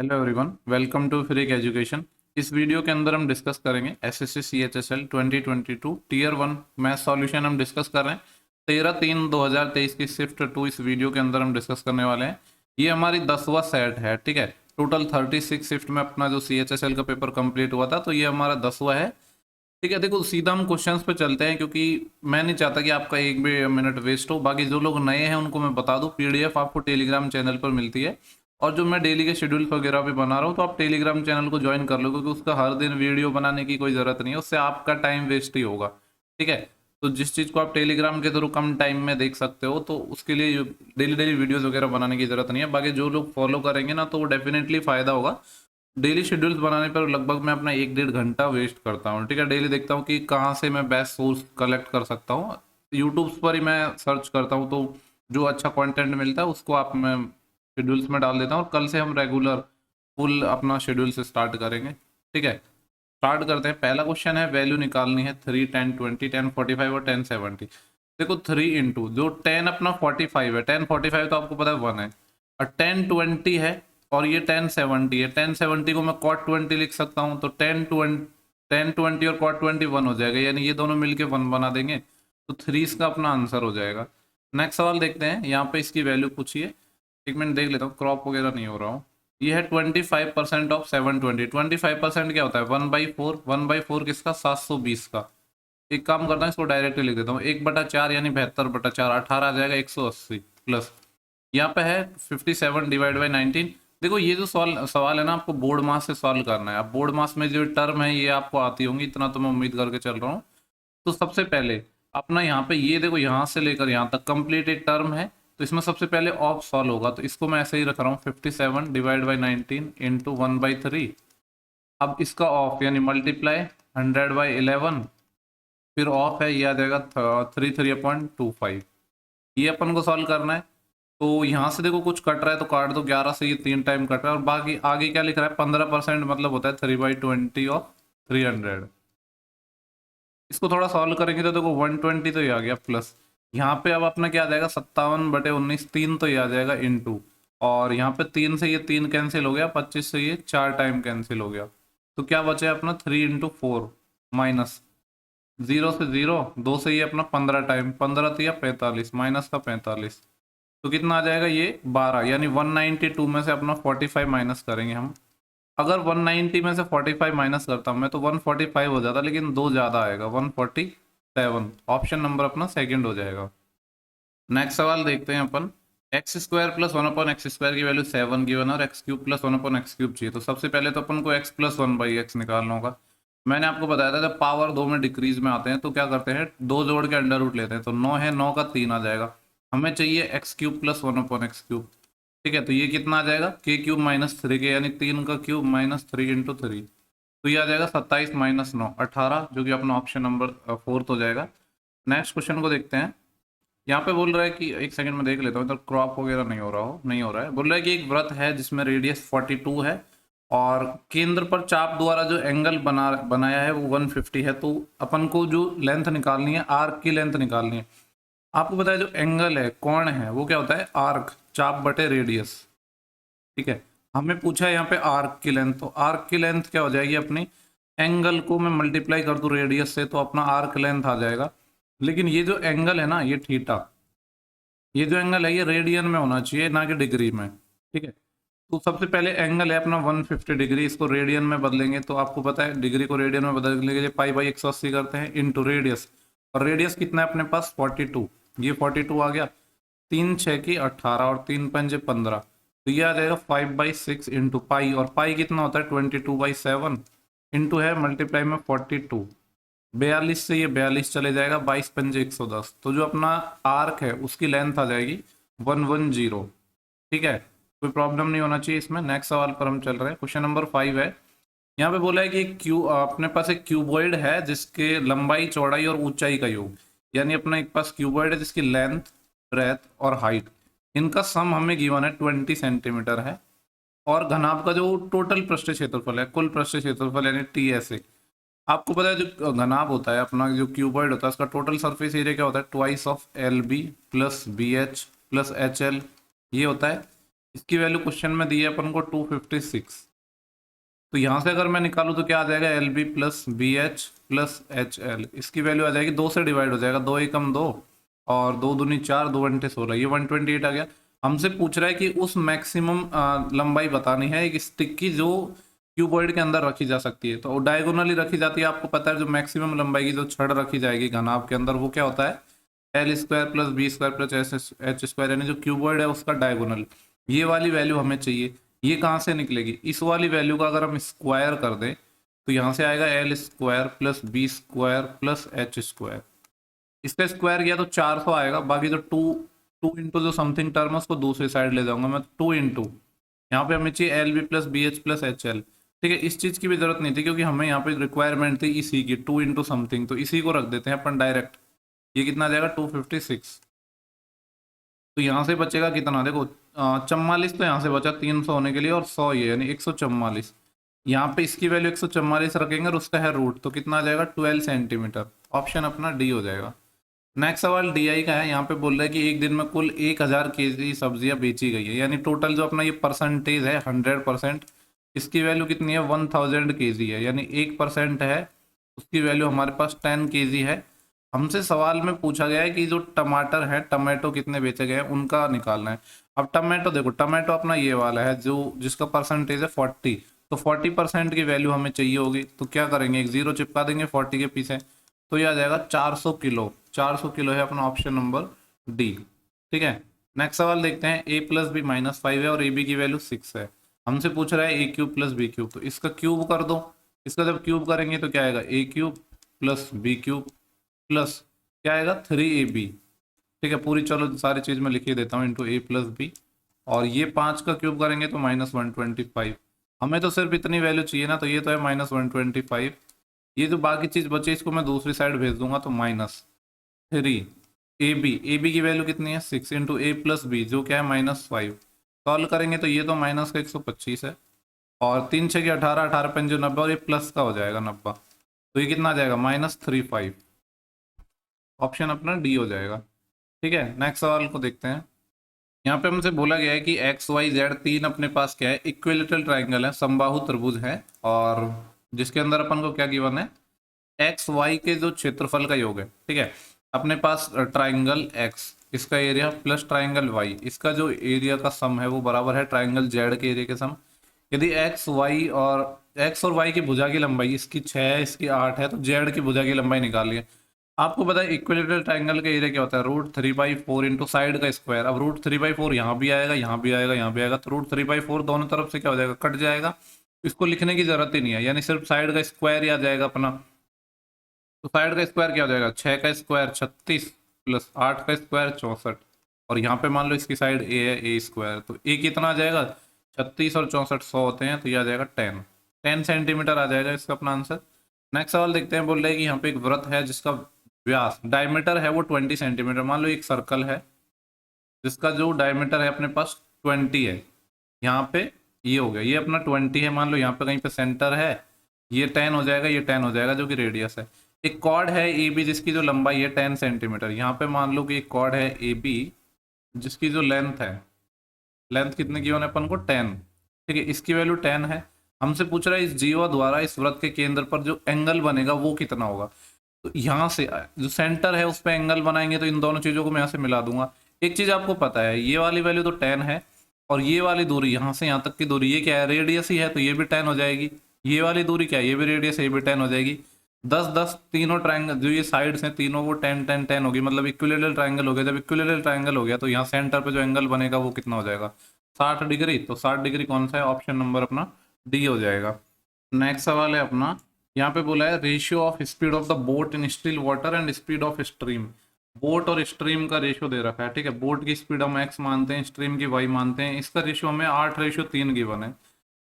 Hello everyone, welcome to freak education. इस video के अंदर हम डिस्कस करेंगे SSC CHSL 2022 tier 1 math solution हम डिस्कस कर रहे हैं। 13/3/2023 की शिफ्ट 2 इस वीडियो के अंदर हम डिस्कस करने वाले हैं। ये हमारी 10वां सेट है, ठीक है। टोटल 36 शिफ्ट में अपना जो सीएचएसएल का पेपर कंप्लीट हुआ था, तो ये हमारा 10वां है, ठीक है। देखो सीधा हम क्वेश्चंस पे चलते हैं, क्योंकि मैं नहीं चाहता कि आपका एक भी मिनट वेस्ट हो। बाकी जो लोग नए हैं उनको मैं बता दूं, पीडीएफ आपको टेलीग्राम चैनल पर मिलती है, और जो मैं डेली के शेड्यूल वगैरह भी बना रहा हूँ, तो आप टेलीग्राम चैनल को ज्वाइन कर लो, क्योंकि उसका हर दिन वीडियो बनाने की कोई ज़रूरत नहीं है, उससे आपका टाइम वेस्ट ही होगा, ठीक है। तो जिस चीज़ को आप टेलीग्राम के थ्रू कम टाइम में देख सकते हो, तो उसके लिए डेली डेली वीडियोस वगैरह बनाने की ज़रूरत नहीं है। बाकी जो लोग फॉलो करेंगे ना, तो वो डेफिनेटली फ़ायदा होगा। डेली शेड्यूल्स बनाने पर लगभग मैं अपना 1-1.5 घंटा वेस्ट करता हूँ, ठीक है। डेली देखता हूँ कि कहाँ से मैं बेस्ट सोर्स कलेक्ट कर सकता हूँ। यूट्यूब पर ही मैं सर्च करता हूँ, तो जो अच्छा कंटेंट मिलता है उसको आप मैं शेड्यूल्स में डाल देता हूँ, और कल से हम रेगुलर फुल अपना शेड्यूल से स्टार्ट करेंगे, ठीक है। स्टार्ट करते हैं। पहला क्वेश्चन है, वैल्यू निकालनी है 3, 10, 20, 1045 और 1070। देखो 3 इंटू जो 10 अपना 45 है, 1045 तो आपको पता है 1 है, और 1020 है, और ये 1070 है। 1070 को मैं cot 20 लिख सकता हूँ, तो 1020 और cot 20 1 हो जाएगा, यानी ये दोनों मिलके 1 बना देंगे, तो 3 इसका अपना आंसर हो जाएगा। नेक्स्ट सवाल देखते हैं। यहाँ पे इसकी वैल्यू पूछिए, एक मिनट देख लेता हूँ, क्रॉप वगैरह नहीं हो रहा हूँ। ये है 25% ऑफ 720। 25% क्या होता है? 1/4। 1/4 किसका? 720 का। एक काम करता हूँ, इसको डायरेक्टली लिख देता हूँ, 1/4 यानी 72/4, 18 आ जाएगा, 180 प्लस यहाँ पे है 57 डिवाइड बाई 19। देखो ये जो सवाल है ना, आपको बोर्ड मास से सॉल्व करना है। अब बोर्ड मास में जो टर्म है ये आपको आती होंगी, इतना तो मैं उम्मीद करके चल रहा हूँ। तो सबसे पहले अपना यहाँ पे ये देखो, यहाँ से लेकर यहाँ तक कंप्लीट एक टर्म है, तो इसमें सबसे पहले ऑफ सॉल्व होगा, तो इसको मैं ऐसे ही रख रहा हूँ, 57 डिवाइड बाई 19 इंटू 1/3। अब इसका ऑफ यानी मल्टीप्लाई 100/11, फिर ऑफ है, ये आ जाएगा 33.25। ये अपन को सॉल्व करना है। तो यहाँ से देखो कुछ कट रहा है तो काट दो, 11 से ये 3 टाइम कट रहा है, और बाकी आगे क्या लिख रहा है? 15%, मतलब होता है 3/20 ऑफ 300। इसको थोड़ा सॉल्व करेंगे तो देखो 120 तो ये आ गया, प्लस यहाँ पे अब अपना क्या आ जाएगा? 57/19, 3 तो ये आ जाएगा इंटू, और यहाँ पे 3 से ये 3 कैंसिल हो गया, 25 से ये 4 टाइम कैंसिल हो गया, तो क्या बचे अपना 3 × 4 माइनस 0 से 0, 2 से ये अपना 15 टाइम, 15 तो या 45 माइनस का 45, तो कितना आ जाएगा? ये 12, यानी 192 में से अपना 45 माइनस करेंगे हम। अगर 190 में से 45 माइनस करता हूँ मैं, तो 145 हो जाता, लेकिन 2 ज़्यादा आएगा, 147। ऑप्शन नंबर अपना सेकंड हो जाएगा। नेक्स्ट सवाल देखते हैं अपन। x² + 1/x² की वैल्यू 7 गिवन, और x³ + 1/x³ चाहिए। तो सबसे पहले तो अपन को x + 1/x निकालना होगा। मैंने आपको बताया था जब पावर 2 में डिक्रीज में आते हैं तो क्या करते हैं? 2 जोड़ के अंडर रूट लेते हैं, तो 9 है, 9 का 3 आ जाएगा। हमें चाहिए x³ + 1/x³, ठीक है। तो ये कितना आ जाएगा? k³ - 3k, यानी 3 का क्यूब माइनस 3 × 3, तो ये आ जाएगा 27 - 9 18, जो कि अपना ऑप्शन नंबर 4 हो जाएगा। नेक्स्ट क्वेश्चन को देखते हैं। यहाँ पे बोल रहा है कि, एक सेकंड में देख लेता हूँ, तो क्रॉप वगैरह नहीं हो रहा हो, नहीं हो रहा है। बोल रहा है कि एक वृत्त है जिसमें रेडियस 42 है, और केंद्र पर चाप द्वारा जो एंगल बनाया है वो 150 है। तो अपन को जो लेंथ निकालनी है, आर्क की लेंथ निकालनी है। आपको पता है जो एंगल है, कोण है, वो क्या होता है? आर्क, चाप बटे रेडियस, ठीक है। हमें पूछा है यहाँ पे आर्क की लेंथ, तो आर्क की लेंथ क्या हो जाएगी अपनी? एंगल को मैं मल्टीप्लाई कर दूं रेडियस से, तो अपना आर्क लेंथ आ जाएगा। लेकिन ये जो एंगल है ना, ये थीटा, ये जो एंगल है ये रेडियन में होना चाहिए, ना कि डिग्री में, ठीक है। तो सबसे पहले एंगल है अपना 150 डिग्री, इसको रेडियन में बदलेंगे, तो आपको पता है डिग्री को रेडियन में बदलने के लिए π/180 करते हैं, इंटू रेडियस, और रेडियस कितना है अपने पास? 42, ये 42 आ गया। 3 6 की 18, और 3 5 15, तो ये आ जाएगा 5/6 इंटू पाई, और पाई कितना होता है? 22/7, इंटू है मल्टीप्लाई में 42, 42 से ये 42 चले जाएगा, 22 पंजे 110, तो जो अपना आर्क है उसकी लेंथ आ जाएगी 110, ठीक है। कोई प्रॉब्लम नहीं होना चाहिए इसमें। नेक्स्ट सवाल पर हम चल रहे हैं। क्वेश्चन नंबर 5 है। यहाँ पे बोला है कि अपने पास एक क्यूबॉइड है जिसके लंबाई, चौड़ाई और ऊंचाई का योग, यानी अपना एक पास क्यूबॉइड है जिसकी लेंथ, ब्रेथ और हाइट, इनका सम हमें गिवन है 20 सेंटीमीटर है, और घनाभ का जो टोटल पृष्ठ क्षेत्रफल है, कुल पृष्ठ क्षेत्रफल यानी TSA। आपको पता है जो घनाभ होता है अपना, जो क्यूबॉइड होता है, उसका टोटल सरफेस एरिया क्या होता है? Twice of LB + BH + HL, ये होता है। इसकी वैल्यू क्वेश्चन में दी है अपन को 256। तो यहाँ से अगर मैं निकालूँ तो क्या आ जाएगा, L B plus B H plus H L. इसकी वैल्यू आ जाएगी, 2 से डिवाइड हो जाएगा, 2 एकम 2 और 2 दूनी 4, 2 घंटे 16, ये 128 आ गया। हमसे पूछ रहा है कि उस मैक्सिमम लंबाई बतानी है एक स्टिक की जो क्यूबॉइड के अंदर रखी जा सकती है। तो डायगोनली रखी जाती है, आपको पता है जो मैक्सिमम लंबाई की जो छड़ रखी जाएगी घनाभ के अंदर वो क्या होता है, L square plus B square plus H square, यानी जो क्यूबॉइड है उसका डायगोनल। ये वाली वैल्यू हमें चाहिए। ये कहाँ से निकलेगी, इस वाली वैल्यू का अगर हम स्क्वायर कर दें तो यहाँ से आएगा L square plus B square plus H square. इसका स्क्वायर किया तो 400 आएगा, बाकी जो टू टू इंटू जो समथिंग टर्म है उसको दूसरी साइड ले जाऊंगा मैं, 2 इंटू यहाँ पे हमें चाहिए L B plus B H plus H L. ठीक है, इस चीज की भी जरूरत नहीं थी क्योंकि हमें यहाँ पे रिक्वायरमेंट थी इसी की, 2 इंटू समथिंग, तो इसी को रख देते हैं अपन डायरेक्ट। ये कितना आ जाएगा, 256। तो यहाँ से बचेगा कितना, देखो 44 तो यहाँ से बचा 300 होने के लिए, और 100 ये यानी 144। यहाँ पे इसकी वैल्यू 144 रखेंगे और उसका है रूट, तो कितना आ जाएगा 12 सेंटीमीटर। ऑप्शन अपना डी हो जाएगा। नेक्स्ट सवाल डी आई का है। यहाँ पे बोल रहा है कि एक दिन में कुल 1000 केजी सब्जियां बेची गई है, यानी टोटल जो अपना ये परसेंटेज है 100%, इसकी वैल्यू कितनी है 1000 केजी है, यानी 1% है, उसकी वैल्यू हमारे पास 10 केजी है। हमसे सवाल में पूछा गया है कि जो टमाटर है, टमाटो कितने बेचे गए हैं उनका निकालना है। अब टमाटो देखो, टमाटो अपना ये वाला है जो जिसका परसेंटेज है 40, तो 40% की वैल्यू हमें चाहिए होगी, तो क्या करेंगे, एक जीरो चिपका देंगे 40 के पीछे, तो ये आ जाएगा 400 किलो। 400 किलो है अपना ऑप्शन नंबर डी। ठीक है, नेक्स्ट सवाल देखते हैं। ए प्लस बी माइनस 5 है और ए बी की वैल्यू 6 है। हमसे पूछ रहा है ए क्यूब प्लस बी क्यूब, तो इसका क्यूब कर दो। इसका जब क्यूब करेंगे तो क्या आएगा, A cube plus B cube plus क्या आएगा 3ab। ठीक है, पूरी चलो सारी चीज मैं लिख ही देता हूँ, इंटू ए प्लस बी, और ये 5 का क्यूब करेंगे तो -125। हमें तो सिर्फ इतनी वैल्यू चाहिए ना, तो ये तो है -125। ये जो बाकी चीज बची इसको मैं दूसरी साइड भेज दूंगा, तो -3ab की वैल्यू कितनी है 6 इंटू ए प्लस बी जो क्या है -5। सॉल्व करेंगे तो ये तो माइनस का 125 है, और 3 6 के 18, 18 5 90, और ये प्लस का हो जाएगा 90, तो ये कितना आ जाएगा -35। ऑप्शन अपना डी हो जाएगा। ठीक है, नेक्स्ट सवाल को देखते हैं। यहाँ पे हमसे बोला गया है कि एक्स वाई जेड तीन अपने पास क्या है, इक्विलेटरल ट्राइंगल है, समबाहु त्रिभुज है, और जिसके अंदर अपन को क्या गिवन है, एक्स वाई के जो क्षेत्रफल का योग है। ठीक है, अपने पास ट्राइंगल एक्स, इसका एरिया प्लस ट्राइंगल वाई, इसका जो एरिया का सम है वो बराबर है ट्राइंगल जेड के एरिया के सम। यदि एक्स और वाई की भुजा की लंबाई इसकी 6 है, इसकी 8 है, तो जेड की भुजा की लंबाई निकालिए। आपको पता है इक्विलेटरल ट्राइंगल का एरिया क्या होता है, √3/4 इंटू साइड का स्क्वायर। अब √3/4 यहाँ भी आएगा, यहाँ भी आएगा, यहाँ भी आएगा, तो √3/4 दोनों तरफ से क्या हो जाएगा, कट जाएगा। इसको लिखने की जरूरत ही नहीं है, यानी सिर्फ साइड का स्क्वायर ही आ जाएगा अपना। तो साइड का स्क्वायर क्या हो जाएगा, 6 का स्क्वायर 36 प्लस 8 का स्क्वायर 64, और यहाँ पे मान लो इसकी साइड ए है, ए स्क्वायर, तो ए कितना आ जाएगा 36 और 64 100 होते हैं, तो ये आ जाएगा 10 सेंटीमीटर आ जाएगा इसका अपना आंसर। नेक्स्ट सवाल देखते हैं। बोल रहे हैं कि यहाँ पे एक वृत्त है जिसका व्यास डायमीटर है वो 20 सेंटीमीटर। मान लो एक सर्कल है जिसका जो डायमीटर है अपने पास 20 है, यहाँ पे ये हो गया, ये अपना 20 है, मान लो यहाँ पे कहीं पे सेंटर है, ये 10 हो जाएगा, ये 10 हो जाएगा जो कि रेडियस है। एक कॉर्ड है ए बी जिसकी जो लंबाई है 10 सेंटीमीटर। यहाँ पे मान लो कि एक कॉर्ड है ए बी जिसकी जो लेंथ है, लेंथ कितने की होने अपन को 10। ठीक है, इसकी वैल्यू 10 है। हमसे पूछ रहा है इस जीवा द्वारा इस वृत्त के केंद्र पर जो एंगल बनेगा वो कितना होगा। तो यहाँ से जो सेंटर है उस पर एंगल बनाएंगे, तो इन दोनों चीजों को मैं यहाँ से मिला दूंगा। एक चीज आपको पता है, ये वाली वैल्यू तो 10 है, और ये वाली दूरी यहाँ से यहाँ तक की दूरी ये क्या है, रेडियस ही है, तो ये भी 10 हो जाएगी। ये वाली दूरी क्या है, ये भी रेडियस है, ये भी 10 हो जाएगी। 10 10 तीनों ट्राइंगल जो ये साइड्स हैं तीनों वो 10 10 10 होगी, मतलब इक्विलेटरल ट्राइंगल हो गया। जब इक्विलेटरल ट्राइंगल हो गया तो यहाँ सेंटर पे जो एंगल बनेगा वो कितना हो जाएगा 60 डिग्री। तो 60 डिग्री कौन सा है, ऑप्शन नंबर अपना डी हो जाएगा। नेक्स्ट सवाल है अपना, यहाँ पे बोला है ratio of speed of the boat in still water and speed of stream. Boat और स्ट्रीम का रेशियो दे रखा है। ठीक है, बोट की स्पीड हम x मानते हैं, स्ट्रीम की y मानते हैं, इसका रेशियो हमें 8:3 गिवन है।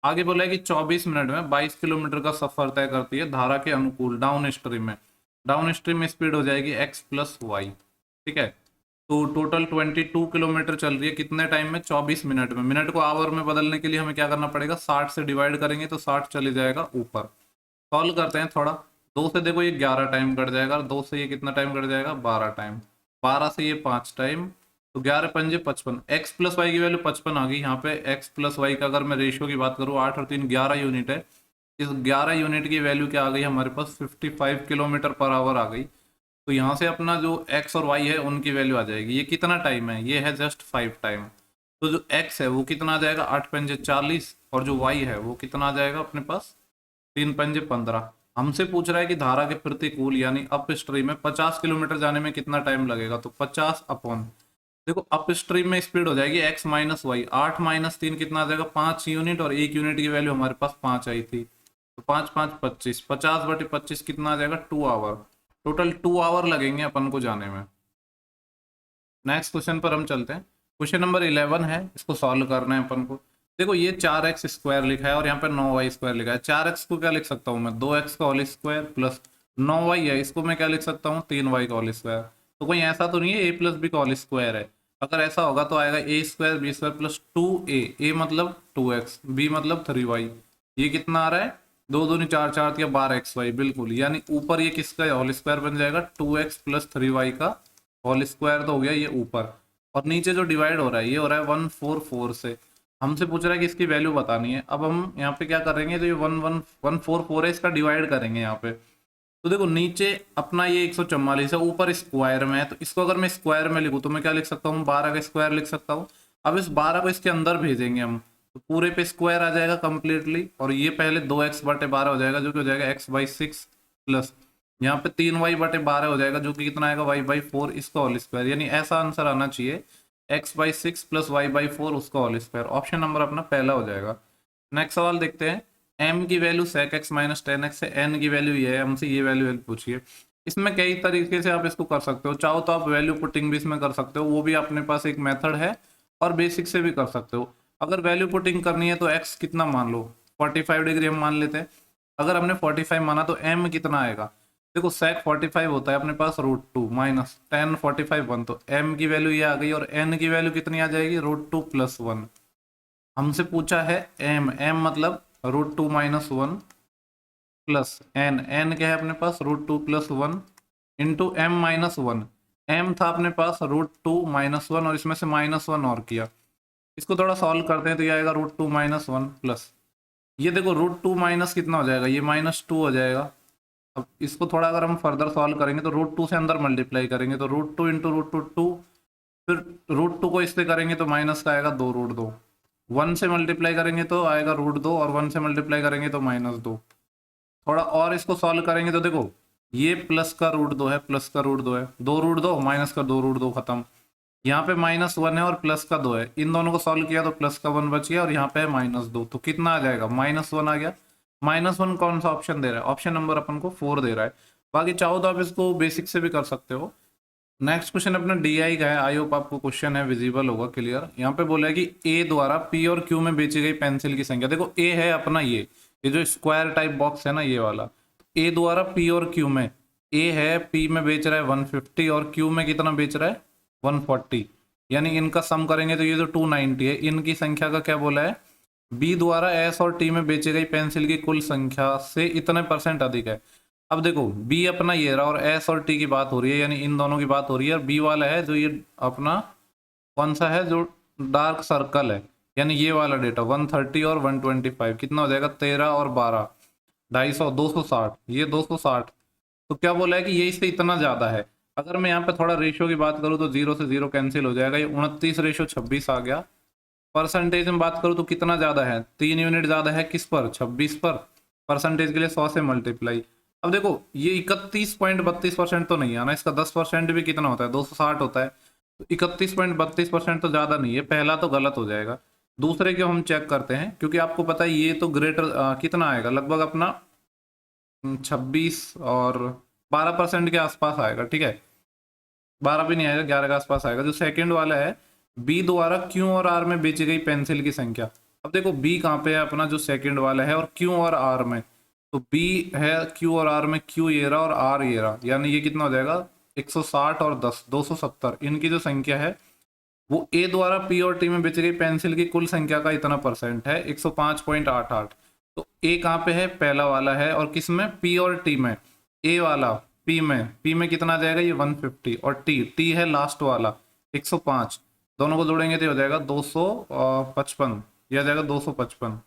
आगे बोला है कि 24 मिनट में 22 किलोमीटर का सफर तय करती है धारा के अनुकूल डाउन स्ट्रीम में। डाउन स्ट्रीम में स्पीड हो जाएगी x + y। ठीक है, तो टोटल 22 किलोमीटर चल रही है कितने टाइम में, 24 मिनट में। मिनट को आवर में बदलने के लिए हमें क्या करना पड़ेगा, 60 से डिवाइड करेंगे तो 60 चले जाएगा ऊपर। सॉल्व करते हैं थोड़ा। 2 से देखो ये 11 टाइम कट जाएगा, और 2 से ये कितना टाइम कट जाएगा 12 टाइम, 12 से ये 5 टाइम, तो 11 पंजे 55, एक्स प्लस वाई की वैल्यू 55 आ गई। यहाँ पे एक्स प्लस वाई का अगर मैं रेशियो की बात करूँ 8 और 3 11 यूनिट है। इस 11 यूनिट की वैल्यू क्या आ गई हमारे पास 55 किलोमीटर पर आवर आ गई। तो यहाँ से अपना जो एक्स और वाई है उनकी वैल्यू आ जाएगी। ये कितना टाइम है, ये है जस्ट 5 टाइम। तो जो एक्स है वो कितना आ जाएगा 8 पंजे 40, और जो वाई है वो कितना आ जाएगा अपने पास 3 पंजे 15। हमसे पूछ रहा है कि धारा के प्रतिकूल यानी अप स्ट्रीम में 50 किलोमीटर जाने में कितना टाइम लगेगा। तो 50 अपॉन, देखो अप स्ट्रीम में स्पीड हो जाएगी एक्स माइनस वाई, 8 माइनस 3 कितना आ जाएगा 5 यूनिट, और 1 यूनिट की वैल्यू हमारे पास 5 आई थी। तो 5 5 25, 50/25 कितना आ जाएगा 2 आवर। टोटल 2 आवर लगेंगे अपन को जाने में। नेक्स्ट क्वेश्चन पर हम चलते हैं। क्वेश्चन नंबर 11 है, इसको सॉल्व करना है अपन को। देखो ये 4x² लिखा है और यहाँ पे 9y² लिखा है। 4x को क्या लिख सकता हूँ मैं 2x का होल स्क्वायर प्लस 9y है, इसको मैं क्या लिख सकता हूँ 3y का होल स्क्वायर। तो कोई ऐसा तो नहीं है a प्लस बी का होल स्क्वायर है। अगर ऐसा होगा तो आएगा a² b² plus 2a, a मतलब 2x, b मतलब 3y। ये कितना आ रहा है 2 दूनी 4 4 या 12xy, बिल्कुल। यानी ऊपर ये किसका होल स्क्वायर बन जाएगा 2x प्लस 3y का होल स्क्वायर तो हो गया ये ऊपर, और नीचे जो डिवाइड हो रहा है ये हो रहा है 144 से। हमसे पूछ रहा है कि इसकी वैल्यू बतानी है। अब हम यहाँ पे क्या करेंगे, तो ये 144 है, इसका डिवाइड करेंगे यहाँ पे। तो देखो नीचे अपना ये 144 है, ऊपर स्क्वायर में है, तो इसको अगर मैं स्क्वायर में लिखूँ तो मैं क्या लिख सकता हूँ 12 का स्क्वायर लिख सकता हूँ। अब इस 12 को इसके अंदर भेजेंगे हम, तो पूरे पे स्क्वायर आ जाएगा कंप्लीटली, और ये पहले 2x/12 हो जाएगा जो कि हो जाएगा x/6 प्लस यहाँ पे 3y/12 हो जाएगा जो कि कितना आएगा y/4 इसका होल स्क्वायर। यानी ऐसा आंसर आना चाहिए x/6 प्लस y/4 उसका होल स्क्वायर। ऑप्शन नंबर अपना पहला हो जाएगा। नेक्स्ट सवाल देखते हैं। m की value sec x minus 10x है, n की वैल्यू ये है, हमसे ये वैल्यू पूछिए। इसमें कई तरीके से आप इसको कर सकते हो, चाहो तो आप वैल्यू पुटिंग भी इसमें कर सकते हो, वो भी अपने पास एक मेथड है, और बेसिक से भी कर सकते हो। अगर वैल्यू पुटिंग करनी है तो x कितना मान लो 45 डिग्री हम मान लेते हैं। अगर हमने 45 माना तो m कितना आएगा, देखो sec 45 होता है अपने पास √2 माइनस 10 45 1, तो m की वैल्यू ये आ गई, और n की वैल्यू कितनी आ जाएगी √2 प्लस 1। हमसे पूछा है m मतलब √2 माइनस 1 प्लस n क्या है अपने पास √2 plus 1 into m minus 1। m था अपने पास √2 माइनस 1, और इसमें से -1 और किया। इसको थोड़ा सॉल्व करते हैं तो ये आएगा √2 माइनस 1 प्लस, ये देखो √2 माइनस कितना हो जाएगा, ये -2 हो जाएगा। अब इसको थोड़ा अगर हम फर्दर सॉल्व करेंगे तो √2 से अंदर मल्टीप्लाई करेंगे तो √2 इंटू √2 2, फिर √2 को इससे करेंगे तो माइनस का आएगा 2 √2, 1 से मल्टीप्लाई करेंगे तो आएगा √2, और 1 से मल्टीप्लाई करेंगे तो -2। थोड़ा और इसको सॉल्व करेंगे तो देखो ये प्लस का √2 है, प्लस का √2 है, 2 √2 माइनस का 2 √2 खत्म। यहाँ पे -1 है और प्लस का 2 है, इन दोनों को सॉल्व किया तो प्लस का 1 बच गया, और यहाँ पे -2, तो कितना आ जाएगा -1 आ गया। -1 कौन सा ऑप्शन दे रहा है, ऑप्शन नंबर अपन को 4 दे रहा है। बाकी चाहो तो आप इसको बेसिक से भी कर सकते हो। नेक्स्ट क्वेश्चन अपना DI का है, आई होप आपको क्वेश्चन है विजिबल होगा क्लियर। यहाँ पे बोला है कि A द्वारा P और Q में बेची गई पेंसिल की संख्या। देखो A है अपना ये जो स्क्वायर टाइप बॉक्स है ना ये वाला, A द्वारा P और Q में, A है P में बेच रहा है 150 और Q में कितना बेच रहा है 140, यानी इनका सम करेंगे तो ये जो 290 है, इनकी संख्या का क्या बोला है B द्वारा S और T में बेची गई पेंसिल की कुल संख्या से इतने % अधिक है। अब देखो B अपना ये रहा और S और T की बात हो रही है, यानी इन दोनों की बात हो रही है, और B वाला है जो ये अपना कौन सा है जो डार्क सर्कल है, यानी ये वाला डेटा 130 और 125 कितना हो जाएगा 13 और 12 250 260, ये 260। तो क्या बोला है कि ये इससे इतना ज्यादा है। अगर मैं यहाँ पे थोड़ा रेशियो की बात करूँ तो 0 से 0 कैंसिल हो जाएगा, ये 29/26 आ गया। परसेंटेज में बात करूँ तो कितना ज्यादा है 3 यूनिट ज्यादा है किस पर 26 पर, परसेंटेज के लिए 100 से मल्टीप्लाई। अब देखो ये 31.32% तो नहीं आना, इसका 10% भी कितना होता है 260 होता है, तो 31.32% तो ज्यादा नहीं है, पहला तो गलत हो जाएगा। दूसरे को हम चेक करते हैं, क्योंकि आपको पता है ये तो ग्रेटर कितना आएगा लगभग अपना 26 और 12% के आसपास आएगा, ठीक है 12 भी नहीं आएगा 11 के आसपास आएगा। जो सेकंड वाला है बी द्वारा क्यू और आर में बेची गई पेंसिल की संख्या। अब देखो बी कहाँ पे है अपना जो सेकंड वाला है और क्यू और आर में, तो बी है क्यू और आर में, क्यू ये रहा और आर ये रहा, यानी ये कितना हो जाएगा 160 और 10 270। इनकी जो संख्या है वो ए द्वारा पी और टी में बेची गई पेंसिल की कुल संख्या का इतना % है 105.88। तो ए कहाँ पे है पहला वाला है, और किस में पी और टी में, ए वाला पी में कितना आ जाएगा ये 150, और टी है लास्ट वाला 105, दोनों को जोड़ेंगे तो हो जाएगा 255, यह आ जाएगा 255।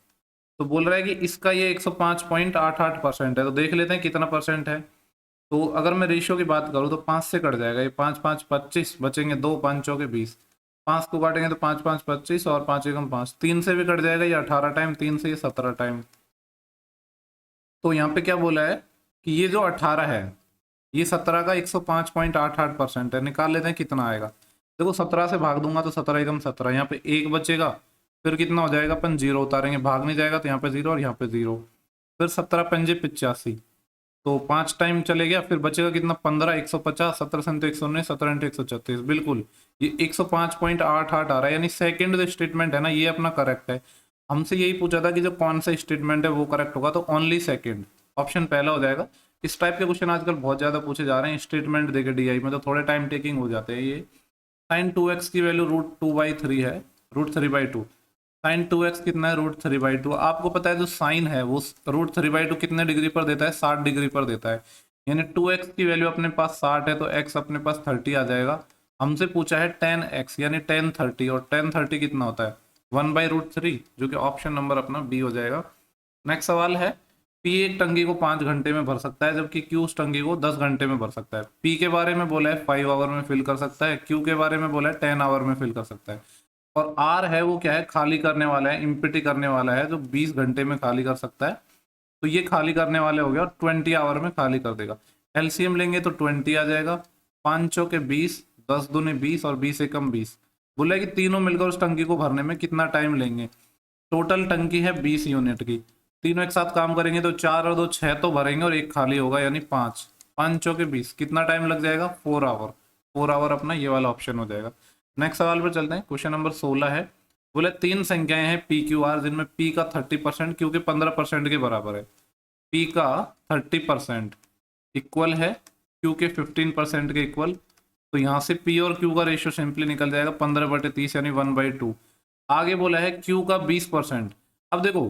तो बोल रहा है कि इसका ये 105.88% है, तो देख लेते हैं कितना परसेंट है। तो अगर मैं रेशियो की बात करूँ तो 5 से कट जाएगा, ये 5 5 25, बचेंगे 2, 5 चौके 20, 5 को काटेंगे तो 5 5 25 और 5 एकम 5, 3 से भी कट जाएगा, ये 18 टाइम, 3 से ये 17 टाइम। तो यहाँ पे क्या बोला है कि ये जो 18 है ये 17 का 105.88% है। निकाल लेते हैं कितना आएगा। देखो 17 से भाग दूंगा तो 17 एकम 17, यहाँ पे 1 बचेगा, फिर कितना हो जाएगा, अपन 0 उतारेंगे, भाग नहीं जाएगा तो यहाँ पे 0 और यहाँ पे 0, फिर 17 पंजे 85, तो 5 टाइम चले गया, फिर बचेगा कितना, 15, 150, 17 से 119, 17 इंटू 136, बिल्कुल ये 105.88 आ रहा है। यानी सेकंड जो स्टेटमेंट है ना ये अपना करेक्ट है। हमसे यही पूछा था कि जो कौन सा स्टेटमेंट है वो करेक्ट होगा, तो ओनली सेकंड, ऑप्शन पहला हो जाएगा। इस टाइप के क्वेश्चन आजकल बहुत ज्यादा पूछे जा रहे हैं स्टेटमेंट देके डीआई में, तो थोड़े टाइम टेकिंग हो जाते हैं ये। साइन 2x की वैल्यू √2/3 है, √3/2, साइन 2x कितना है, √3/2। आपको पता है जो साइन है वो √3/2 कितने डिग्री पर देता है, 60 डिग्री पर देता है। यानी 2x की वैल्यू अपने पास 60 है तो x अपने पास 30 आ जाएगा। हमसे पूछा है 10x यानी 10 30, और 10 30 कितना होता है, 1/√3, जो कि ऑप्शन नंबर अपना बी हो जाएगा। नेक्स्ट सवाल है, P एक टंकी को 5 घंटे में भर सकता है जबकि Q उस टंकी को 10 घंटे में भर सकता है। P के बारे में बोला है 5 आवर में फिल कर सकता है, Q के बारे में बोला है 10 आवर में फिल कर सकता है, और R है वो क्या है, खाली करने वाला है, इम्पिटी करने वाला है, जो 20 घंटे में खाली कर सकता है। तो ये खाली करने वाले हो गया और 20 आवर में खाली कर देगा। एलसीएम लेंगे तो 20 आ जाएगा, 5 चौके 20, 10 दूनी 20 और 20 एकम 20। बोला है कि तीनों मिलकर उस टंकी को भरने में कितना टाइम लेंगे। टोटल टंकी है 20 यूनिट की, तीनों एक साथ काम करेंगे तो 4 और 2 6 तो भरेंगे और एक खाली होगा, यानी 5, 5 चौके 20, कितना टाइम लग जाएगा, 4 आवर। 4 आवर अपना ये वाला ऑप्शन हो जाएगा। नेक्स्ट सवाल पर चलते हैं, क्वेश्चन नंबर 16 है। बोले 3 संख्याएं हैं पी क्यू आर जिनमें पी का 30% क्यू के 15% के बराबर है। पी का 30% इक्वल है क्यू के 15% के इक्वल, तो यहाँ से पी और क्यू का रेशियो सिंपली निकल जाएगा 15/30 यानी 1/2। आगे बोला है क्यू का 20%। अब देखो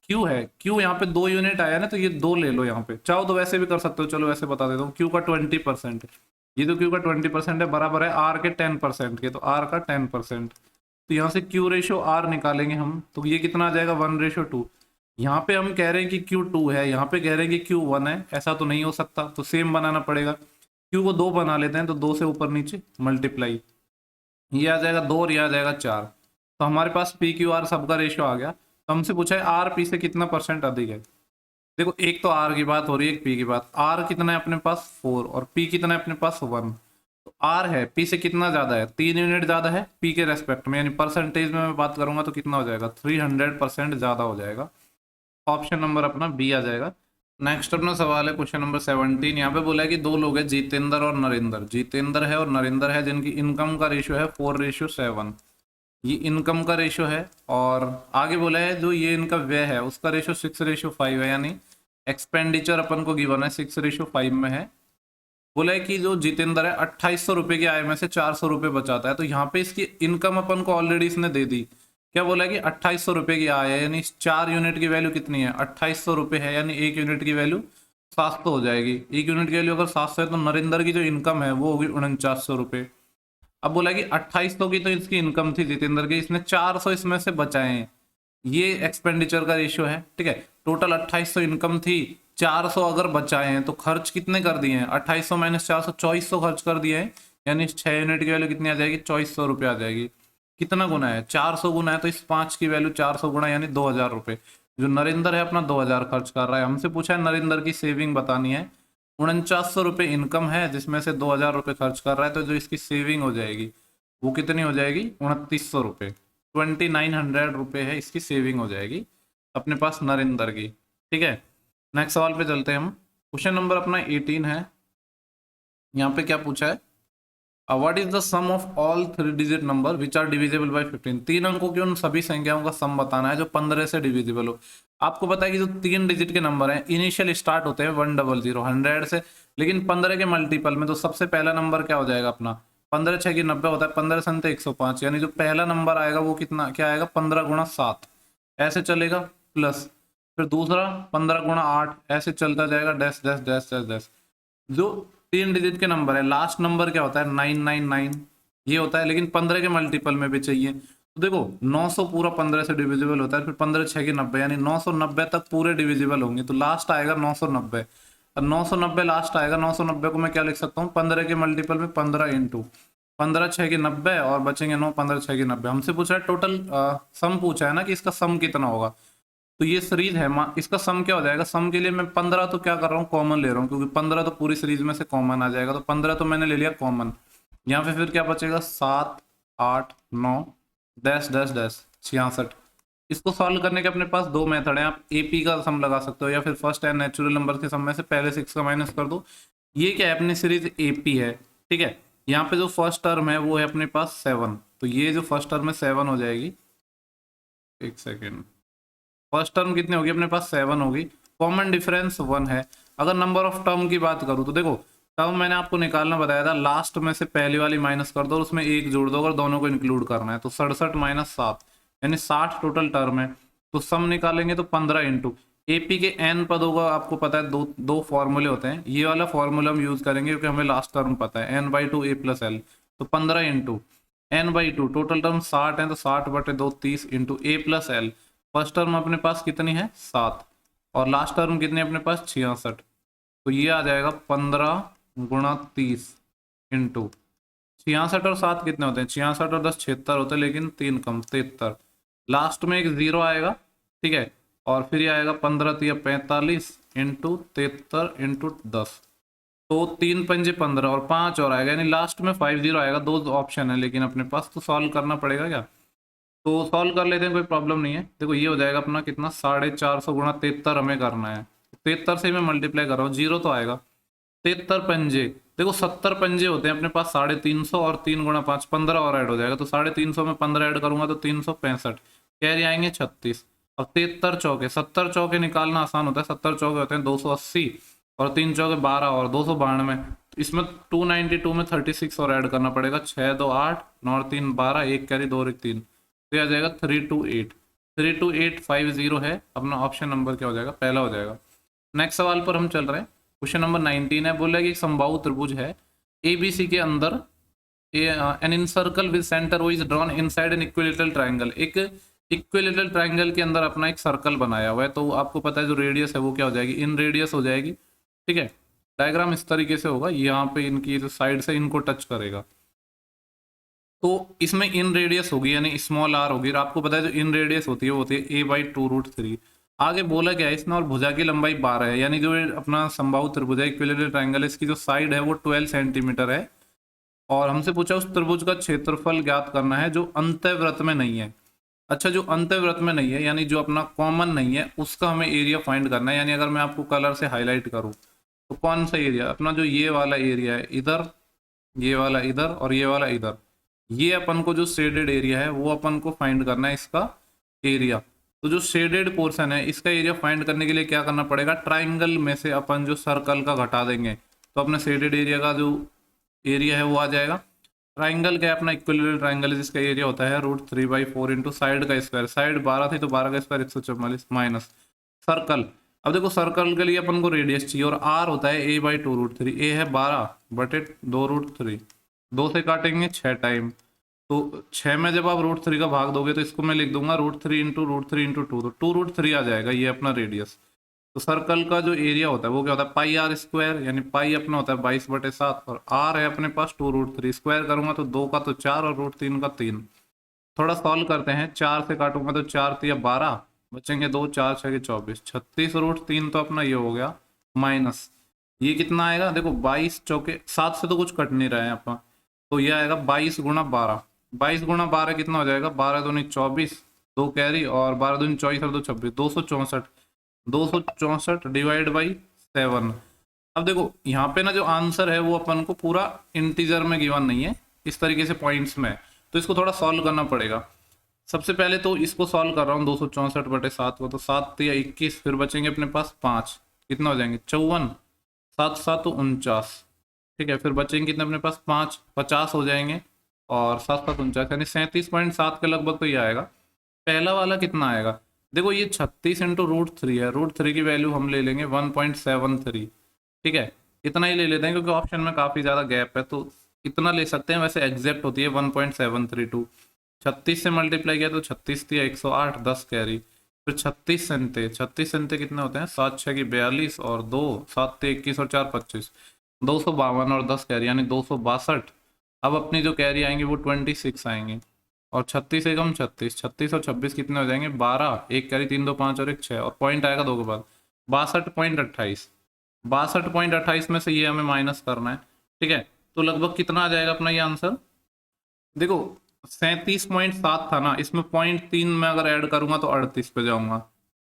क्यू है, क्यू यहाँ पे 2 यूनिट आया ना, तो ये 2 ले लो, यहाँ पे चाहो तो वैसे भी कर सकते हो, चलो वैसे बता देता हूँ। क्यू का 20%, ये तो क्यू का 20% है, बराबर है आर के 10% के, तो आर का 10%। तो यहाँ से क्यू रेशियो आर निकालेंगे हम, तो ये कितना आ जाएगा, 1/2। यहाँ पे हम कह रहे हैं कि क्यू 2 है, यहाँ पे कह रहे हैं कि क्यू 1 है, ऐसा तो नहीं हो सकता, तो सेम बनाना पड़ेगा। क्यू को 2 बना लेते हैं, तो 2 से ऊपर नीचे मल्टीप्लाई, ये आ जाएगा 2 और ये आ जाएगा 4। तो हमारे पास पी क्यू आर सबका रेशियो आ गया। तो हमसे पूछा है आर पी से कितना परसेंट अधिक है। देखो एक तो आर की बात हो रही है, एक पी की बात। आर कितना है अपने पास 4 और पी कितना है अपने पास 1। तो आर है पी से कितना ज्यादा है, 3 यूनिट ज्यादा है पी के रेस्पेक्ट में, यानी परसेंटेज में मैं बात करूंगा तो कितना हो जाएगा, 300% ज्यादा हो जाएगा। ऑप्शन नंबर अपना बी आ जाएगा। नेक्स्ट अपना सवाल है क्वेश्चन नंबर 17। यहाँ पे बोला है कि 2 लोग हैं, जितेंद्र और नरेंद्र। जितेंद्र है और नरेंद्र है जिनकी इनकम का रेशियो है 4:7। ये इनकम का रेशियो है, और आगे बोला है जो ये इनका व्यय है उसका रेशियो 6:5 है, यानी एक्सपेंडिचर अपन को गिवन है 6:5 में है। बोला है कि जो जितेंद्र है 2800 रुपए की आय में से 400 रुपए बचाता है। तो यहाँ पे इसकी इनकम अपन को ऑलरेडी इसने दे दी। क्या बोला है कि 2800 रुपए की आय है, यानी 4 यूनिट की वैल्यू कितनी है, 2800 रुपए है, यानी 1 यूनिट की वैल्यू 700 हो जाएगी। 1 यूनिट की वैल्यू अगर 700 है तो नरेंद्र की जो इनकम है वो होगी 4900 रुपए। अब बोला कि 2800 की तो इसकी इनकम थी जितेंद्र की, इसने 400 इसमें से बचाए हैं, ये एक्सपेंडिचर का रेशियो है। ठीक है, टोटल 2800 इनकम थी, 400 अगर बचाए हैं तो खर्च कितने कर दिए हैं, 2800 माइनस 400, 2400 खर्च कर दिए हैं, यानी 6 यूनिट की वैल्यू कितनी आ जाएगी, 2400 रुपये आ जाएगी। कितना गुना है, 400 गुना है, तो इस 5 की वैल्यू 400 गुना यानी 2000 रुपये। जो नरेंद्र है अपना 2000 खर्च कर रहा है। हमसे पूछा है नरेंद्र की सेविंग बतानी है। 4900 रुपये इनकम है जिसमें से 2000 रुपये खर्च कर रहा है, तो जो इसकी सेविंग हो जाएगी वो कितनी हो जाएगी, 2900 रुपये। 2900 रुपये है इसकी सेविंग हो जाएगी अपने पास नरेंद्र की। ठीक है, नेक्स्ट सवाल पे चलते हैं हम। क्वेश्चन नंबर अपना 18 है। यहाँ पे क्या पूछा है, what is the sum of all 3 digit number which are divisible by 15। 3 अंकों की उन सभी संख्याओं का सम बताना है जो 15 से डिविजिबल हो। आपको पता है कि जो 3 डिजिट के नंबर हैं इनिशियल स्टार्ट होते हैं 100 100 से, लेकिन 15 के मल्टीपल में तो सबसे पहला नंबर क्या हो जाएगा अपना, 15 6 की 90 होता है, 15 संत 105, यानी जो पहला नंबर आएगा वो कितना क्या आएगा, 15 गुणा 7 ऐसे चलेगा, प्लस फिर दूसरा 15 गुणा 8 ऐसे चलता जाएगा, dash dash dash dash dash. जो 3 डिजिट के नंबर है लास्ट नंबर क्या होता है 999, ये होता है, लेकिन 15 के मल्टीपल में भी चाहिए। तो देखो 900 पूरा 15 से डिविजिबल होता है, फिर 15 6 की 90, यानी 990 तक पूरे डिविजिबल होंगे, तो लास्ट आएगा 990। और 990 लास्ट आएगा, 990 को मैं क्या लिख सकता हूँ, 15 के मल्टीपल में 15 इंटू 15 6 की 90 और बचेंगे 9, 15 6 की 90। हमसे पूछा है टोटल सम पूछा है ना कि इसका सम कितना होगा। तो ये सीरीज है, इसका सम क्या हो जाएगा, सम के लिए मैं 15 तो क्या कर रहा हूँ, कॉमन ले रहा हूँ, क्योंकि 15 तो पूरी सीरीज में से कॉमन आ जाएगा, तो 15 तो मैंने ले लिया कॉमन। यहाँ पे फिर क्या बचेगा, 7 8 9 डैश डैश डैश 66। इसको सॉल्व करने के अपने पास दो मेथड है, आप एपी का सम लगा सकते हो या फिर फर्स्ट एंड नेचुरल नंबर के सम में से पहले 6 का माइनस कर दो। ये क्या है, अपनी सीरीज एपी है, ठीक है। यहाँ पे जो फर्स्ट टर्म है वो है अपने पास 7, तो ये जो फर्स्ट टर्म है 7 हो जाएगी। एक सेकेंड, फर्स्ट टर्म कितनी होगी अपने पास, 7 होगी। कॉमन डिफरेंस 1 है। अगर नंबर ऑफ टर्म की बात करूँ तो देखो, टर्म मैंने आपको निकालना बताया था, लास्ट में से पहली वाली माइनस कर दो और उसमें एक जोड़ दो, अगर दोनों को इंक्लूड करना है तो 67 माइनस 7 यानी 60 टोटल टर्म है। तो सम निकालेंगे तो 15 इंटू एपी के एन पदों का आपको पता है, दो फॉर्मूले होते हैं, ये वाला फॉर्मूला हम यूज करेंगे क्योंकि हमें लास्ट टर्म पता है, n/2 a प्लस एल। तो 15 इंटू n/2 टोटल टर्म 60 है, तो 60/2 30 इंटू ए प्लस एल। फर्स्ट टर्म अपने पास कितनी है, 7, और लास्ट टर्म कितनी है अपने पास, 66। तो ये आ जाएगा 15 गुणा 30 इंटू 66 और 7 कितने होते हैं, 66 और 10 76 होते हैं, लेकिन 3 कम 73। लास्ट में एक जीरो आएगा, ठीक है, और फिर ये आएगा 15 3 45 इंटू 73 इंटू 10। तो 3 पंजे 15 और 5 और आएगा, यानी लास्ट में 50 आएगा। दो ऑप्शन है लेकिन अपने पास, तो सॉल्व करना पड़ेगा क्या, तो सॉल्व कर लेते हैं, कोई प्रॉब्लम नहीं है। देखो ये हो जाएगा अपना कितना, 450 गुणा 73 हमें करना है, 73 से मैं मल्टीप्लाई कर रहा हूँ, जीरो तो आएगा। 73 पंजे, देखो 70 पंजे होते हैं अपने पास 350, और 3 गुणा 5 15 और ऐड हो जाएगा, तो 350 में 15 ऐड करूंगा तो 365, कैरी आएंगे 36। अब 73 चौके, 70 चौके निकालना आसान होता है, 70 चौके होते हैं 280, और 3 चौके 12 और 292। तो इसमें 292 में 36 और ऐड करना पड़ेगा, 6 2 8 9 और 3 12, एक कैरी 2 और 1 3, तो ये आ जाएगा 32850 है अपना ऑप्शन नंबर, क्या हो जाएगा, पहला हो जाएगा। नेक्स्ट सवाल पर हम चल रहे हैं, क्वेश्चन नंबर 19 है। बोला कि एक समबाहु त्रिभुज है एबीसी के अंदर an in circle with centre वो is drawn inside an equilateral triangle. एक इक्विलेटरल ट्रायंगल के अंदर अपना एक सर्कल बनाया हुआ है, तो आपको पता है जो रेडियस है वो क्या हो जाएगी, इन रेडियस हो जाएगी, ठीक है। डायग्राम इस तरीके से होगा, यहाँ पे इनकी जो साइड से इनको टच करेगा, तो इसमें इन रेडियस होगी यानी स्मॉल आर होगी, और आपको पता है जो इन रेडियस होती है वो होती है a/2√3। आगे बोला गया है इसमें, और भुजा की लंबाई 12 है, यानी जो अपना समबाहु त्रिभुज है इक्विलेटरल ट्रायंगल, इसकी जो साइड है वो 12 सेंटीमीटर है। और हमसे पूछा उस त्रिभुज का क्षेत्रफल ज्ञात करना है जो अंतःवृत्त में नहीं है। अच्छा, जो अंतःवृत्त में नहीं है यानी जो अपना कॉमन नहीं है, उसका हमें एरिया फाइंड करना है। यानी अगर मैं आपको कलर से हाईलाइट करूँ तो कौन सा एरिया, अपना जो ये वाला एरिया है इधर, ये वाला इधर और ये वाला इधर, ये अपन को जो शेडेड एरिया है वो अपन को फाइंड करना है इसका एरिया। तो जो शेडेड पोर्शन है इसका एरिया फाइंड करने के लिए क्या करना पड़ेगा, ट्राइंगल में से अपन जो सर्कल का घटा देंगे, तो अपना शेडेड एरिया का जो एरिया है वो आ जाएगा। ट्राइंगल क्या है, अपना इक्विलेटरल ट्राइंगल है जिसका एरिया होता है √3/4 इंटू साइड का स्क्वायर, साइड 12 थी तो 12 का स्क्वायर 144 माइनस सर्कल। अब देखो सर्कल के लिए अपन को रेडियस चाहिए, और आर होता है a/2√3, ए है 12/2√3, 2 से काटेंगे 6 टाइम, तो 6 में जब आप √3 का भाग दोगे तो इसको मैं लिख दूंगा √3 इंटू √3 इंटू 2, तो 2√3 आ जाएगा ये अपना रेडियस। तो सर्कल का जो एरिया होता है वो क्या होता है, πr², यानी पाई अपना होता है 22/7, और आर है अपने पास 2√3, स्क्वायर करूंगा तो 2 का तो 4 और √3 का 3। थोड़ा सॉल्व करते हैं, 4 से काटूंगा तो 4 3 12, बचेंगे 2 4 6 24, 36 √3 तो अपना ये हो गया माइनस, ये कितना आएगा, देखो 22 चौके 7 से तो कुछ कट नहीं रहा है अपना, तो ये आएगा 22 गुणा 12, 22 गुणा 12 कितना हो जाएगा, 12 दूनी 24, 2 कैरी, और 12 दूनी 24 और 2 26, 264, 264 डिवाइड बाई 7। अब देखो यहाँ पे ना जो आंसर है वो अपन को पूरा इंटीजर में गिवन नहीं है, इस तरीके से पॉइंट्स में, तो इसको थोड़ा सॉल्व करना पड़ेगा। सबसे पहले तो इसको सॉल्व कर रहा हूँ 264/7 को, तो 7 या 21, फिर बचेंगे अपने पास 5, कितना हो जाएंगे 54, 7 7 49, ठीक है, फिर बचेंगे कितने अपने पास 5 50 हो जाएंगे, और 7 7 49 यानी 37.7 के लगभग तो ये आएगा। पहला वाला कितना आएगा, देखो ये 36 इंटू √3 है, √3 की वैल्यू हम ले लेंगे 1.73, ठीक है, इतना ही ले लेते हैं क्योंकि ऑप्शन में काफ़ी ज़्यादा गैप है, तो इतना ले सकते हैं, वैसे एग्जैक्ट होती है 1.732। 36 से मल्टीप्लाई किया तो 36 थी 108, 10 कैरी। फिर 36 संते कितने होते हैं, 7 6 की 42 और 2 7 थे 21 और 4 25, 252 और 10 कैरी यानी 262। अब अपनी जो कैरी आएंगी वो 26 आएंगी, और 36 एकम 36, 36 और 26 कितने हो जाएंगे 12, एक कैरी 3 2 5 और एक 6, और पॉइंट आएगा 2 के बाद 62.28। 62.28 में से ये हमें माइनस करना है, ठीक है। तो लगभग कितना आ जाएगा अपना ये आंसर, देखो 37.7 था ना, इसमें 0.3 में अगर ऐड करूंगा तो 38 पे जाऊंगा,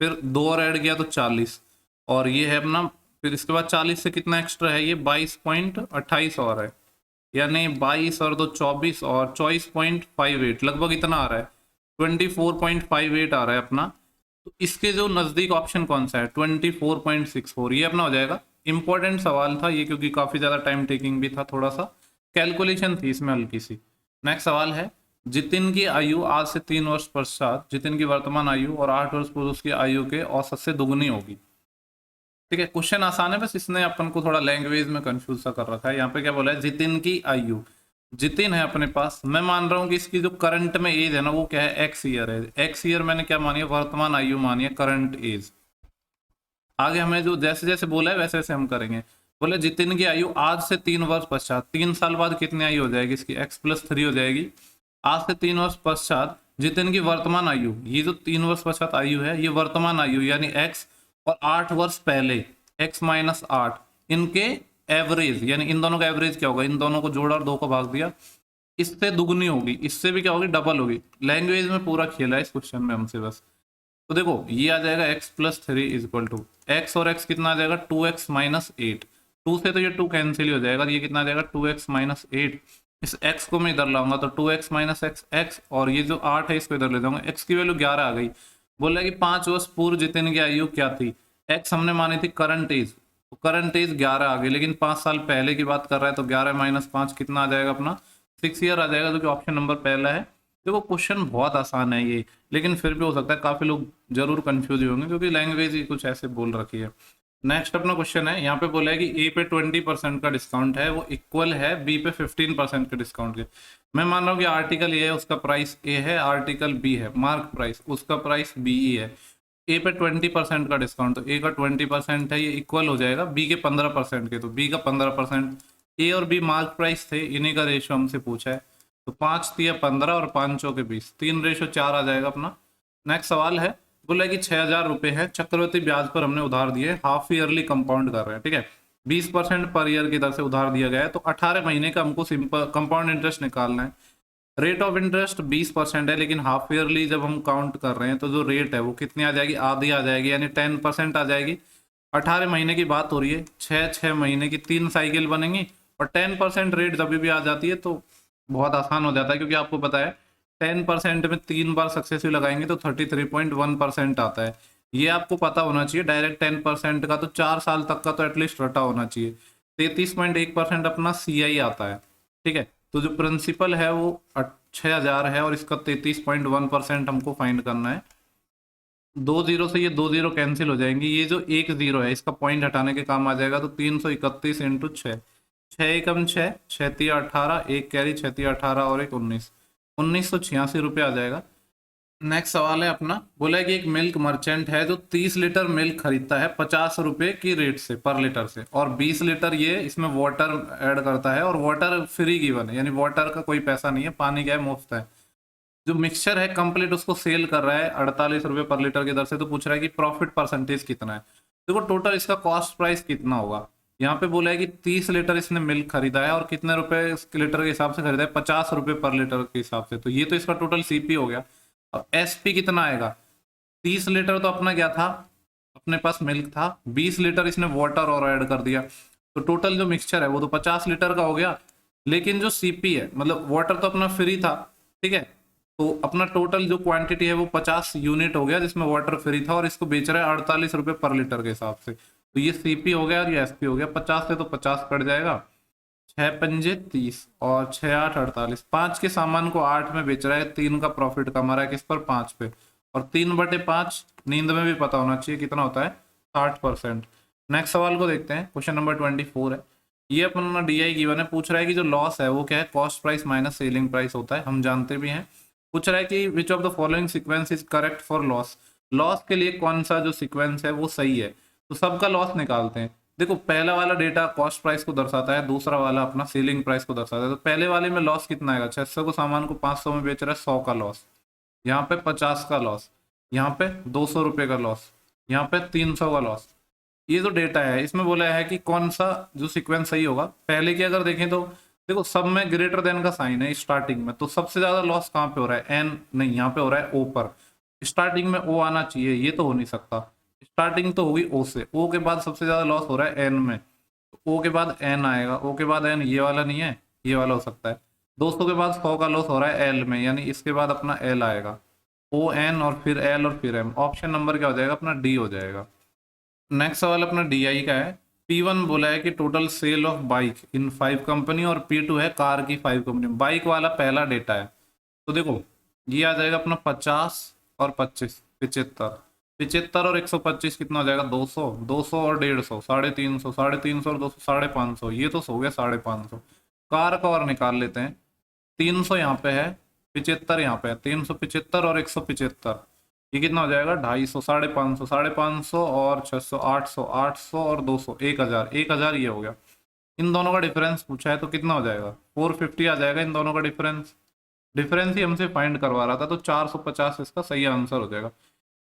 फिर 2 और ऐड किया तो 40, और ये है अपना, फिर इसके बाद 40 से कितना एक्स्ट्रा है, ये 22.28 और है, यानी 22 और 2 24 और 24.58, लगभग इतना आ रहा है, 24.58 आ रहा है अपना। तो इसके जो नजदीक ऑप्शन कौन सा है, 24.64, ये अपना हो जाएगा। इंपॉर्टेंट सवाल था ये, क्योंकि काफी ज्यादा टाइम टेकिंग भी था, थोड़ा सा कैलकुलेशन थी इसमें हल्की सी। नेक्स्ट सवाल है, जितिन की आयु आज से 3 वर्ष पश्चात जितिन की वर्तमान आयु और 8 वर्ष पूर्व उसकी आयु के औसत से दुगनी होगी। ठीक है, क्वेश्चन आसान है, बस इसने अपन को थोड़ा लैंग्वेज में कंफ्यूज सा कर रखा है। यहाँ पे क्या बोला है, जितिन की आयु, जितिन है अपने पास, मैं मान रहा हूँ कि इसकी जो करंट में एज है ना वो क्या है, एक्स ईयर है। एक्स ईयर मैंने क्या मानी है, वर्तमान आयु मानी है, करंट एज। आगे हमें जो जैसे जैसे बोला है वैसे वैसे हम करेंगे। बोले जितिन की आयु आज से 3 वर्ष पश्चात, 3 साल बाद कितनी आयु हो जाएगी इसकी, x+3 हो जाएगी। आज से 3 वर्ष पश्चात जितिन की वर्तमान आयु, ये जो 3 वर्ष पश्चात आयु है ये वर्तमान आयु यानी x, और 8 वर्ष पहले x-8, इनके एवरेज, यानी इन दोनों का एवरेज क्या होगा, इन दोनों को जोड़ा और 2 को भाग दिया, इससे दुगनी होगी, इससे भी क्या होगी, डबल होगी। लैंग्वेज में पूरा खेला है इस क्वेश्चन में हमसे बस। तो देखो ये आ जाएगा x+3 is equal to x, और x कितना आ जाएगा 2x-8, 2 से तो ये 2 कैंसिल ही हो जाएगा, ये कितना आ जाएगा 2x-8। इस x को मैं इधर लाऊंगा तो 2x-x x, और ये जो 8 है इसको इधर ले जाऊंगा, x की वैल्यू 11 आ गई। बोला कि 5 वर्ष पूर्व जितिन की आयु क्या थी, x हमने मानी थी करंट एज, तो करंट एज 11 आ गई, लेकिन 5 साल पहले की बात कर रहा है तो 11-5 कितना आ जाएगा अपना 6 ईयर आ जाएगा, जो कि ऑप्शन नंबर पहला है। देखो क्वेश्चन बहुत आसान है ये, लेकिन फिर भी हो सकता है काफी लोग जरूर कंफ्यूज होंगे, क्योंकि लैंग्वेज ही कुछ ऐसे बोल रखी है। नेक्स्ट अपना क्वेश्चन है, यहाँ पे बोला है कि ए पे 20% का डिस्काउंट है, वो इक्वल है बी पे 15% के डिस्काउंट के। मैं मान रहा हूँ कि आर्टिकल ए है उसका प्राइस ए है, आर्टिकल बी है मार्क प्राइस, उसका प्राइस बी ई है। ए पे 20% का डिस्काउंट, तो ए का 20% है, ये इक्वल हो जाएगा बी के 15% के, तो बी का 15%। ए और बी मार्क प्राइस थे, इन्हीं का रेशियो हमसे पूछा है, तो 5×3=15 और 5×4=20, 3:4 आ जाएगा अपना। नेक्स्ट सवाल है, बोला कि 6,000 रुपए है, चक्रवृद्धि ब्याज पर हमने उधार दिए, हाफ ईयरली कंपाउंड कर रहे हैं, ठीक है, 20% पर ईयर की दर से उधार दिया गया है, तो 18 महीने का हमको सिंपल कंपाउंड इंटरेस्ट निकालना है। रेट ऑफ इंटरेस्ट 20% है, लेकिन हाफ ईयरली जब हम काउंट कर रहे हैं तो जो रेट है वो कितनी आ जाएगी, आधी आ जाएगी, यानी 10% आ जाएगी। 18 महीने की बात हो रही है, 6 महीने की 3 साइकिल बनेंगी, और 10% रेट जब भी आ जाती है तो बहुत आसान हो जाता है, क्योंकि आपको पता है 10% में 3 बार सक्सेसिव लगाएंगे तो 33.1% आता है। ये आपको पता होना चाहिए, डायरेक्ट 10% का तो 4 साल तक का तो एटलीस्ट रटा होना चाहिए। 33.1% अपना CI आता है, ठीक है। तो जो प्रिंसिपल है वो 6,000 है, और इसका 33.1% हमको फाइंड करना है। 2 जीरो से ये 2 जीरो कैंसिल हो जाएंगी, ये जो 1 जीरो है इसका पॉइंट हटाने के काम आ जाएगा, तो 331 इंटू 6, 6×1=6, 6×3=18, एक कैरी 6×3=18 और एक 19, 1986 रुपये आ जाएगा। नेक्स्ट सवाल है अपना, बोला है कि एक मिल्क मर्चेंट है जो 30 लीटर मिल्क खरीदता है 50 रुपए की रेट से पर लीटर से, और 20 लीटर ये इसमें वाटर ऐड करता है, और वाटर फ्री गिवन है, यानी वाटर का कोई पैसा नहीं है, पानी क्या है मुफ्त है। जो मिक्सचर है कंप्लीट उसको सेल कर रहा है 48 रुपए पर लीटर की दर से, तो पूछ रहा है कि प्रॉफिट परसेंटेज कितना है। देखो टोटल इसका कॉस्ट प्राइस कितना होगा, यहाँ पे बोला है कि 30 लीटर इसने मिल्क खरीदा है, और कितने रुपए लीटर के हिसाब से खरीदा है, 50 रुपए पर लीटर के हिसाब से, तो ये तो इसका टोटल CP हो गया। अब SP कितना आएगा, 30 लीटर तो अपना क्या था, अपने पास मिल्क था, 20 लीटर इसने वाटर और ऐड कर दिया, तो टोटल जो मिक्सचर है वो तो 50 लीटर का हो गया। लेकिन जो CP है, मतलब वाटर तो अपना फ्री था, ठीक है, तो अपना टोटल जो क्वांटिटी है वो 50 यूनिट हो गया, जिसमें वाटर फ्री था, और इसको बेच रहा है 48 रुपए पर लीटर के हिसाब से, तो ये CP हो गया और ये SP हो गया। 50 से तो 50 कट जाएगा, 6×5=30 और 6×8=48, 5 के सामान को 8 में बेच रहा है, 3 का प्रॉफिट कमा रहा है किस पर, 5 पे, और 3/5 नींद में भी पता होना चाहिए कितना होता है, 60%। नेक्स्ट सवाल को देखते हैं, क्वेश्चन नंबर 24 है, ये अपना DI गिवन है, पूछ रहा है कि जो लॉस है वो क्या है, cost price minus selling price होता है, हम जानते भी हैं। पूछ रहा है कि which of the following sequence is correct for loss, loss के लिए कौन सा जो सीक्वेंस है वो सही है। तो सबका लॉस निकालते हैं। देखो पहला वाला डेटा कॉस्ट प्राइस को दर्शाता है, दूसरा वाला अपना सेलिंग प्राइस को दर्शाता है। तो पहले वाले में लॉस कितना आएगा, 600 को सामान को 500 में बेच रहा है, 100 का लॉस, यहाँ पे 50 का लॉस, यहाँ पे 200 रुपये का लॉस, यहाँ पे 300 का लॉस। ये जो डेटा है इसमें बोला है कि कौन सा जो सीक्वेंस सही होगा। पहले की अगर देखें तो देखो सब में ग्रेटर देन का साइन है स्टार्टिंग में, तो सबसे ज्यादा लॉस कहाँ पे हो रहा है, एन नहीं, यहाँ पे हो रहा है ओ पर। स्टार्टिंग में ओ आना चाहिए, ये तो हो नहीं सकता। स्टार्टिंग तो होगी ओ से, ओ के बाद सबसे ज्यादा लॉस हो रहा है एन में, ओ के बाद एन आएगा, ओ के बाद एन, ये वाला नहीं है, ये वाला हो सकता है। 200 के बाद 100 का लॉस हो रहा है एल में, यानी इसके बाद अपना एल आएगा, ओ एन और फिर एल और फिर एम। ऑप्शन नंबर क्या हो जाएगा अपना, डी हो जाएगा। नेक्स्ट सवाल अपना DI का है। P1 बोला है कि total sale of bike in 5 company, और P2 है कार की 5 कंपनी। बाइक वाला पहला डेटा है, तो देखो ये आ जाएगा अपना 50 और 25, 75, 75 और 125 कितना हो जाएगा, 200, 200 और 150, 350, 350 और 200, 550, ये तो हो गया 550। कार का और निकाल लेते हैं, 300 यहाँ पे है, 75 यहाँ पे है, 375 और 175, ये कितना हो जाएगा, 250, 550, 550 और 600, 800, 800 और 200, 1000, 1000 ये हो गया। इन दोनों का डिफरेंस पूछा है तो कितना हो जाएगा, 450 आ जाएगा इन दोनों का डिफरेंस। डिफरेंस ही हमसे फाइंड करवा रहा था, तो 450 इसका सही आंसर हो जाएगा।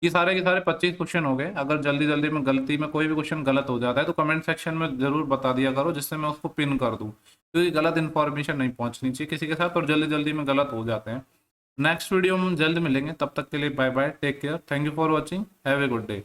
ये सारे के सारे 25 क्वेश्चन हो गए। अगर जल्दी जल्दी में गलती में कोई भी क्वेश्चन गलत हो जाता है तो कमेंट सेक्शन में जरूर बता दिया करो, जिससे मैं उसको पिन कर दूं, क्योंकि गलत इन्फॉर्मेशन नहीं पहुंचनी चाहिए किसी के साथ, और जल्दी जल्दी में गलत हो जाते हैं। नेक्स्ट वीडियो में हम जल्द मिलेंगे, तब तक के लिए bye bye, take care, thank you for watching, have a good day.